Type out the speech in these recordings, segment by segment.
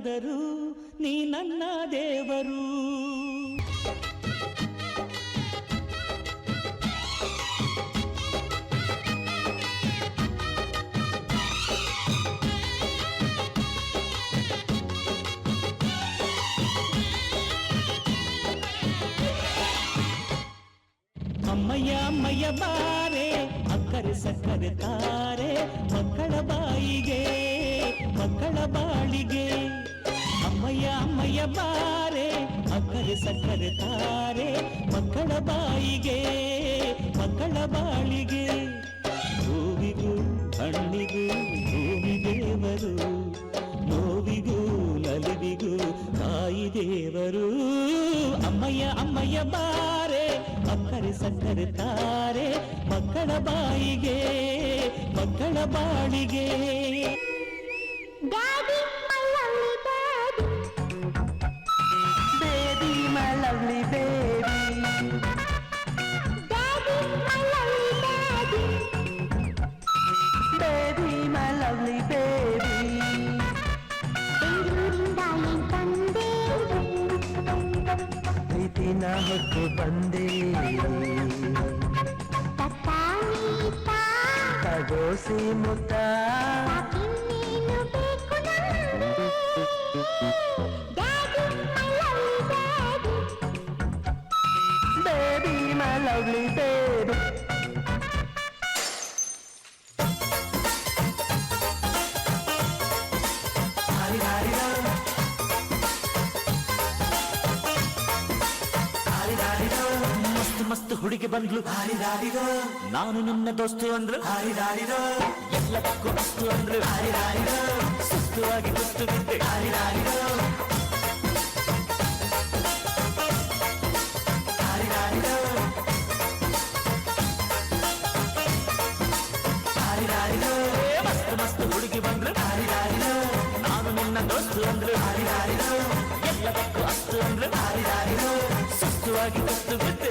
ಬೇಕಾದರೂ ನೀ ನನ್ನ ದೇವರು. ಅಮ್ಮಯ್ಯ ಅಮ್ಮಯ್ಯ ಬಾರೆ ಅಕ್ಕರೆ ಸಕ್ಕರೆ ತಾರೆ ಮಕ್ಕಳ ಬಾಯಿಗೆ ಮಕ್ಕಳ ಬಾಳಿಗೆ. ಅಮ್ಮಯ್ಯ ಅಮ್ಮಯ್ಯ ಬಾರೆ ಅಕ್ಕರೆ ಸಕ್ಕರೆ ತಾರೆ ಮಕ್ಕಳ ಬಾಯಿಗೆ ಮಕ್ಕಳ ಬಾಳಿಗೆ. ಹೂವಿಗೂ ಹಣ್ಣಿಗೂ ಭೂಮಿ ದೇವರು, ನೋವಿಗೂ ನಲಿವಿಗೂ ತಾಯಿ ದೇವರು. ಅಮ್ಮಯ್ಯ ಅಮ್ಮಯ್ಯ ಬಾರೆ ಅಕ್ಕರೆ ಸಕ್ಕರೆ ತಾರೆ ಮಕ್ಕಳ ಬಾಯಿಗೆ ಮಕ್ಕಳ ಬಾಳಿಗೆ. Baby, my lovely baby. Daddy, my lovely daddy. Baby, my lovely baby. ಬೆಂಗಳೂರಿಂದ ಏನ್ ತಂದೆ ಪ್ರೀತಿನ ಹೊತ್ತು ಬಂದೆ ತತ್ತಾನೀತ ತಗೋಸಿ ಮುತ್ತ. ಇನ್ನೇನು ಬೇಕು ನಮ್ಗೆ. Daddy, my lovely daddy. Baby, my lovely baby. ಮಸ್ತ್ ಮಸ್ತ್ ಹುಡುಗಿ ಬಂದ್ಲು ನಾನು ನಿನ್ನ ದೋಸ್ತು ಅಂದ್ರು ಎಲ್ಲಕ್ಕೂ ಅಸ್ತು ಅಂದ್ರು ಸುಸ್ತುವಾಗಿ ಕುಸ್ತು ಬಿದ್ದೆ. ಮಸ್ತ್ ಮಸ್ತ್ ಹುಡುಗಿ ಬಂದ್ರು ನಾನು ನಿನ್ನ ದೋಸ್ತು ಅಂದ್ರು ಎಲ್ಲದಕ್ಕೂ ಅಸ್ತು ಅಂದ್ರು ಸುಸ್ತುವಾಗಿ ಕುಸ್ತು ಬಿದ್ದೆ.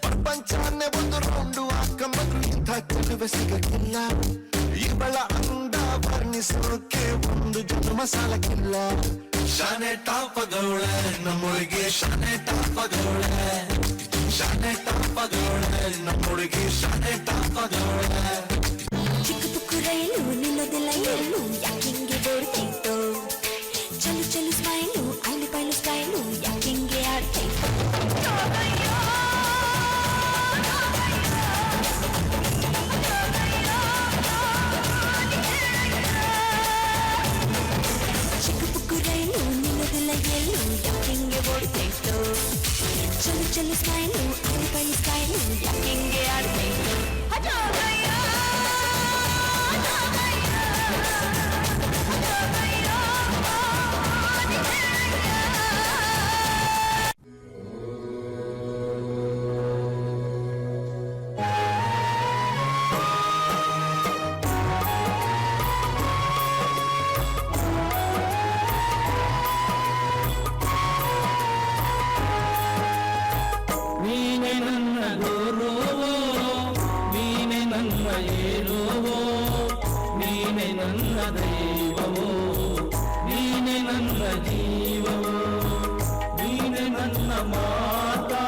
ಪ್ರಪಂಚನೇ ಒಂದು ರೌಂಡು ಹಾಕಂಬಂದ್ರು ಇಂಥ ಚೆಲುವೆ ಸಿಗಕ್ಕಿಲ್ಲ. ಇವಳ ಅಂದ ವರ್ಣಿಸೋಕೆ ಒಂದು ಜನ್ಮ ಸಾಲಕ್ಕಿಲ್ಲ. ಶಾನೆ ಟಾಪಗೌಳೆ ನಮ್ಮೊಳಗೆ ಶಾನೆ ಟಾಪಗೌಳೆ, ಶಾನೆ ಟಾಪಗೌಳೆ ನಮ್ಮೊಳಗೆ ಶಾನೆ ಟಾಪಗೌಳೆ. ಚಿಕ್ಕ ಪುಕ್ಕು ರೈಲು ನಿಲ್ಲೋದಿಲ್ಲ ಎಲ್ಲೂ ಯಾಕಿಂಗೆ ಓಡ್ತೈತೋ, ಚಲು ಚಲು ಸ್ಮೈಲು ಐಲು ಪೈಲು ಸ್ಟೈಲು ಯಾಕಿಂಗೆ ಆಡ್ತೈತೋ. ಚಿಕ್ಕ ಪುಕ್ಕು ರೈಲು ನಿಲ್ಲೋದಿಲ್ಲ ಎಲ್ಲೂ ಯಾಕಿಂಗೆ ಓಡ್ತೈತೋ, ಚಲು ಚಲು ಸ್ಮೈಲು ಐಲು ಪೈಲು ಸ್ಟೈಲು ಯಾಕಿಂಗೆ ಆಡ್ತೈತೋ. ನೀನೆ ನನ್ನ ಗೌರವೋ, ನೀನೆ ನನ್ನ ಏರೋವೋ, ನೀನೆ ನನ್ನ ದೈವವೋ, ನೀನೆ ನನ್ನ ಜೀವವೋ, ನೀನೆ ನನ್ನ ಮಾತಾ,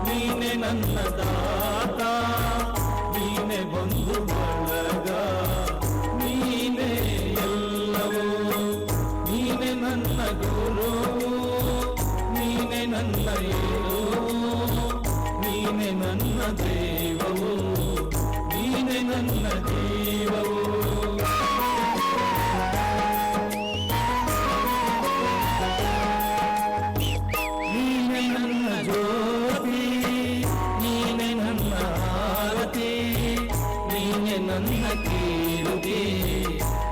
ನೀನೆ ನನ್ನ ದಾತ, ನೀನೆ ಬಂಧು ಬಳಗ, ನೀನೆ ಎಲ್ಲವೋ. ನೀನೆ ನನ್ನ ಗೌರವೋ, ನೀನೆ ನನ್ನ ನೀನೆ ನನ್ನ ದೇವವು, ನೀನೆ ನನ್ನ ಜೀವವು. ನೀನೆ ನನ್ನ ಜ್ಯೋತಿ, ನೀನೆ ನನ್ನ ಆರತಿ, ನೀನೆ ನನ್ನ ಕೀರುತಿ,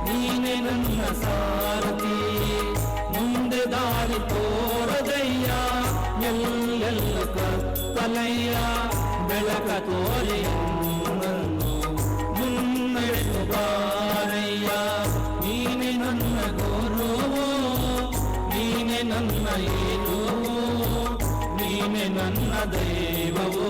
ನೀನೆ ನನ್ನ ಸಾರಥಿ. ಮುಂದೆ ದಾರಿ ತೋರದಯ್ಯ ಎಲ್ಲೆಲ್ಲ ಕತ್ತಲಯ್ಯ, ಬೆಳಕ ತೋರಿ ನನ್ನು ಮುನ್ನಡೆಸು ಬಾರಯ್ಯ. ನೀನೆ ನನ್ನ ಗೌರವೋ, ನೀನೆ ನನ್ನ ಏನೋ, ನನ್ನ ದೈವವು